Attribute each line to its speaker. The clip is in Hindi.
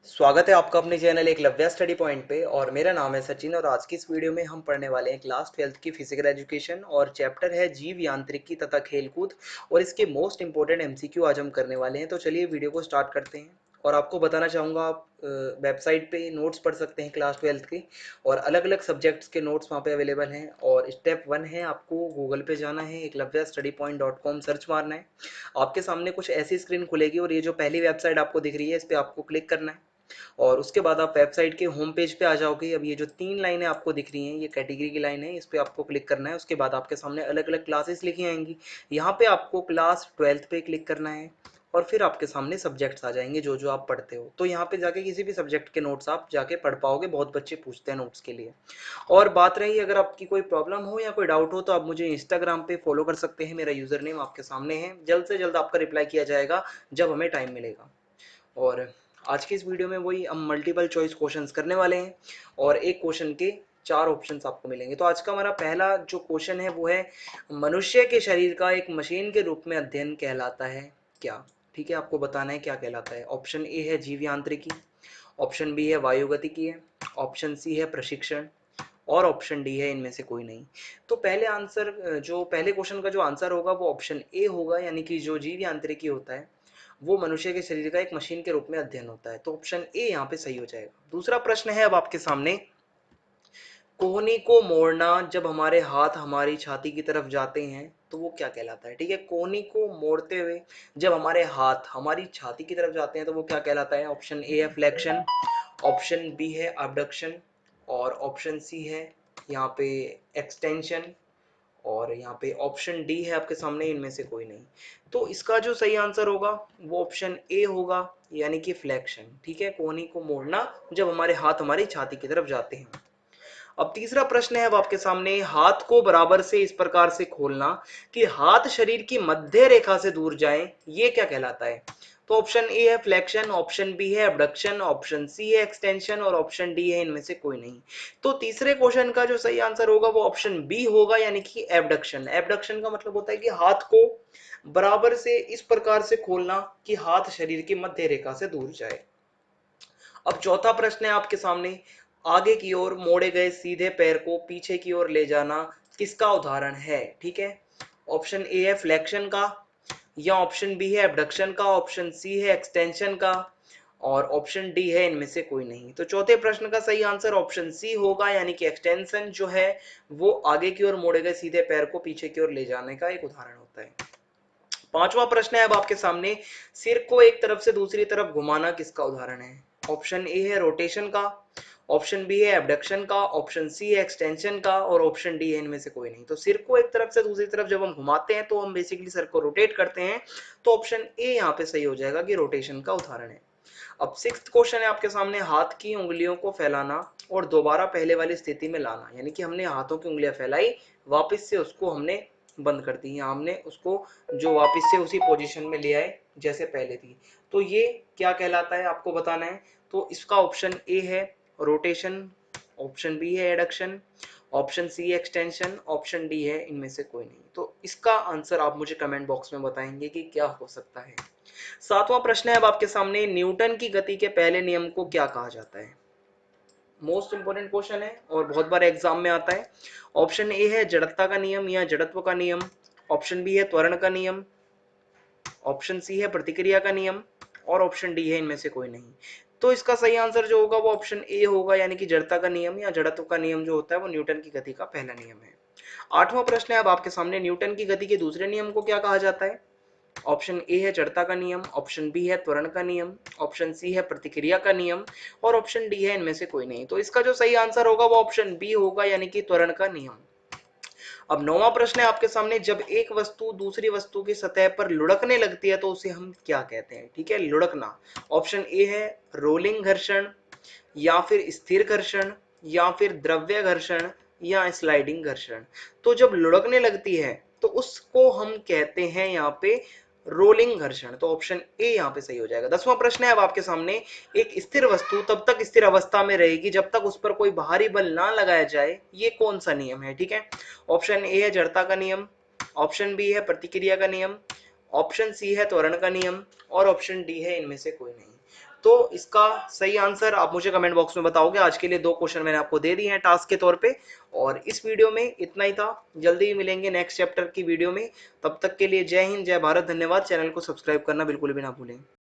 Speaker 1: स्वागत है आपका अपने चैनल एकलव्य स्टडी पॉइंट पे। और मेरा नाम है सचिन और आज की इस वीडियो में हम पढ़ने वाले हैं क्लास 12th की फिजिकल एजुकेशन और चैप्टर है जीव यांत्रिकी तथा खेलकूद। और इसके मोस्ट इंपॉर्टेंट एमसीक्यू आज हम करने वाले हैं। तो चलिए वीडियो को स्टार्ट करते हैं। और आपको बताना चाहूँगा, आप वेबसाइट पे नोट्स पढ़ सकते हैं क्लास 12th के, और अलग अलग सब्जेक्ट्स के नोट्स वहाँ पे अवेलेबल हैं। और स्टेप 1 है, आपको गूगल पे जाना है, eklavyastudypoint.com सर्च मारना है। आपके सामने कुछ ऐसी स्क्रीन खुलेगी और ये जो पहली वेबसाइट आपको दिख रही है इस पर आपको क्लिक करना है। और उसके बाद आप वेबसाइट के होम पेज पे आ जाओगे। अब ये जो 3 लाइनें आपको दिख रही हैं ये कैटेगरी की लाइन है, इस पे आपको क्लिक करना है। उसके बाद आपके सामने अलग अलग क्लासेस लिखी आएंगी। यहाँ पे आपको क्लास 12th पे क्लिक करना है और फिर आपके सामने सब्जेक्ट्स आ जाएंगे जो जो आप पढ़ते हो। तो यहाँ पे जाके किसी भी सब्जेक्ट के नोट्स आप जाके पढ़ पाओगे। बहुत बच्चे पूछते हैं नोट्स के लिए। और बात रही अगर आपकी कोई प्रॉब्लम हो या कोई डाउट हो तो आप मुझे इंस्टाग्राम पे फॉलो कर सकते हैं। मेरा यूजर नेम आपके सामने है। जल्द से जल्द आपका रिप्लाई किया जाएगा जब हमें टाइम मिलेगा। और आज की इस वीडियो में वही हम मल्टीपल चॉइस क्वेश्चंस करने वाले हैं और एक क्वेश्चन के 4 ऑप्शंस आपको मिलेंगे। तो आज का हमारा पहला जो क्वेश्चन है वो है, मनुष्य के शरीर का एक मशीन के रूप में अध्ययन कहलाता है क्या। ठीक है, आपको बताना है क्या कहलाता है। ऑप्शन ए है जीव यांत्रिकी, ऑप्शन बी है वायुगतिकी है, ऑप्शन सी है प्रशिक्षण, और ऑप्शन डी है इनमें से कोई नहीं। तो पहले आंसर, जो पहले क्वेश्चन का जो आंसर होगा वो ऑप्शन ए होगा, यानी कि जो जीव यांत्रिकी होता है वो मनुष्य के शरीर का एक मशीन के रूप में अध्ययन होता है। तो ऑप्शन ए यहाँ पे सही हो जाएगा। दूसरा प्रश्न है अब आपके सामने, कोहनी को मोड़ना जब हमारे हाथ हमारी छाती की तरफ जाते हैं तो वो क्या कहलाता है। ठीक है, कोहनी को मोड़ते हुए जब हमारे हाथ हमारी छाती की तरफ जाते हैं तो वो क्या कहलाता है। ऑप्शन ए है फ्लेक्शन, ऑप्शन बी है अबडक्शन, और ऑप्शन सी है यहाँ पे एक्सटेंशन, और यहाँ पे ऑप्शन डी है आपके सामने इनमें से कोई नहीं। तो इसका जो सही आंसर होगा वो ऑप्शन ए होगा, यानी कि फ्लेक्शन। ठीक है, कोहनी को मोड़ना जब हमारे हाथ हमारी छाती की तरफ जाते हैं। अब तीसरा प्रश्न है अब आपके सामने, हाथ को बराबर से इस प्रकार से खोलना कि हाथ शरीर की मध्य रेखा से दूर जाए, ये क्या कहलाता है। तो ऑप्शन ए है फ्लेक्शन, ऑप्शन बी है अबडक्शन, ऑप्शन सी है एक्सटेंशन, और ऑप्शन डी है इनमें से कोई नहीं। तो तीसरे क्वेश्चन का जो सही आंसर होगा वो ऑप्शन बी होगा, यानी कि एबडक्शन। एबडक्शन का मतलब होता है कि हाथ को बराबर से इस प्रकार से खोलना कि हाथ शरीर की मध्य रेखा से दूर जाए। अब चौथा प्रश्न है आपके सामने, आगे की ओर मोड़े गए सीधे पैर को पीछे की ओर ले जाना किसका उदाहरण है। ठीक है, ऑप्शन ए है फ्लेक्शन का, या ऑप्शन बी है एबडक्शन का, ऑप्शन सी है एक्सटेंशन का, और ऑप्शन डी है इनमें से कोई नहीं। तो चौथे प्रश्न का सही आंसर ऑप्शन सी होगा, यानी कि एक्सटेंशन जो है वो आगे की ओर मोड़े गए सीधे पैर को पीछे की ओर ले जाने का एक उदाहरण होता है। पांचवा प्रश्न है अब आपके सामने, सिर को एक तरफ से दूसरी तरफ घुमाना किसका उदाहरण है। ऑप्शन ए है रोटेशन का, ऑप्शन बी है एबडक्शन का, ऑप्शन सी है एक्सटेंशन का, और ऑप्शन डी है इनमें से कोई नहीं। तो सिर को एक तरफ से दूसरी तरफ जब हम घुमाते हैं तो हम बेसिकली सर को रोटेट करते हैं। तो ऑप्शन ए यहाँ पे सही हो जाएगा कि रोटेशन का उदाहरण है। अब सिक्स्थ क्वेश्चन है आपके सामने, हाथ की उंगलियों को फैलाना और दोबारा पहले वाली स्थिति में लाना, यानी कि हमने हाथों की उंगलियां फैलाई, वापस से उसको हमने बंद कर दी, या हमने उसको जो वापस से उसी पोजीशन में ले आए जैसे पहले थी। तो ये क्या कहलाता है आपको बताना है। तो इसका ऑप्शन ए है रोटेशन, ऑप्शन बी है adduction, option C extension, option D है इनमें से कोई नहीं। तो इसका आंसर आप मुझे कमेंट बॉक्स में बताएंगे कि क्या हो सकता है। सातवां प्रश्न है अब आपके सामने, न्यूटन की गति के पहले नियम को क्या कहा जाता है। मोस्ट इंपोर्टेंट क्वेश्चन है और बहुत बार एग्जाम में आता है। ऑप्शन ए है जड़ता का नियम या जड़त्व का नियम, ऑप्शन बी है त्वरण का नियम, ऑप्शन सी है प्रतिक्रिया का नियम, और ऑप्शन डी है इनमें से कोई नहीं। तो इसका सही आंसर जो होगा वो ऑप्शन ए होगा, यानी कि जड़ता का नियम या जड़त्व का नियम जो होता है वो न्यूटन की गति का पहला नियम है। आठवां प्रश्न है अब आपके सामने, न्यूटन की गति के दूसरे नियम को क्या कहा जाता है। ऑप्शन ए है जड़ता का नियम, ऑप्शन बी है त्वरण का नियम, ऑप्शन सी है प्रतिक्रिया का नियम, और ऑप्शन डी है इनमें से कोई नहीं। तो इसका जो सही आंसर होगा वो ऑप्शन बी होगा, यानी कि त्वरण का नियम। अब नौवां प्रश्न है आपके सामने, जब एक वस्तु दूसरी वस्तु की सतह पर लुढ़कने लगती है तो उसे हम क्या कहते हैं। ठीक है, लुढ़कना। ऑप्शन ए है रोलिंग घर्षण, या फिर स्थिर घर्षण, या फिर द्रव्य घर्षण, या स्लाइडिंग घर्षण। तो जब लुढ़कने लगती है तो उसको हम कहते हैं यहाँ पे रोलिंग घर्षण। तो ऑप्शन ए यहाँ पे सही हो जाएगा। 10वां प्रश्न है अब आपके सामने, एक स्थिर वस्तु तब तक स्थिर अवस्था में रहेगी जब तक उस पर कोई बाहरी बल ना लगाया जाए, ये कौन सा नियम है। ठीक है, ऑप्शन ए है जड़ता का नियम, ऑप्शन बी है प्रतिक्रिया का नियम, ऑप्शन सी है त्वरण का नियम, और ऑप्शन डी है इनमें से कोई नहीं। तो इसका सही आंसर आप मुझे कमेंट बॉक्स में बताओगे। आज के लिए 2 क्वेश्चन मैंने आपको दे दिए हैं टास्क के तौर पे, और इस वीडियो में इतना ही था। जल्दी ही मिलेंगे नेक्स्ट चैप्टर की वीडियो में। तब तक के लिए जय हिंद, जय भारत, धन्यवाद। चैनल को सब्सक्राइब करना बिल्कुल भी ना भूलें।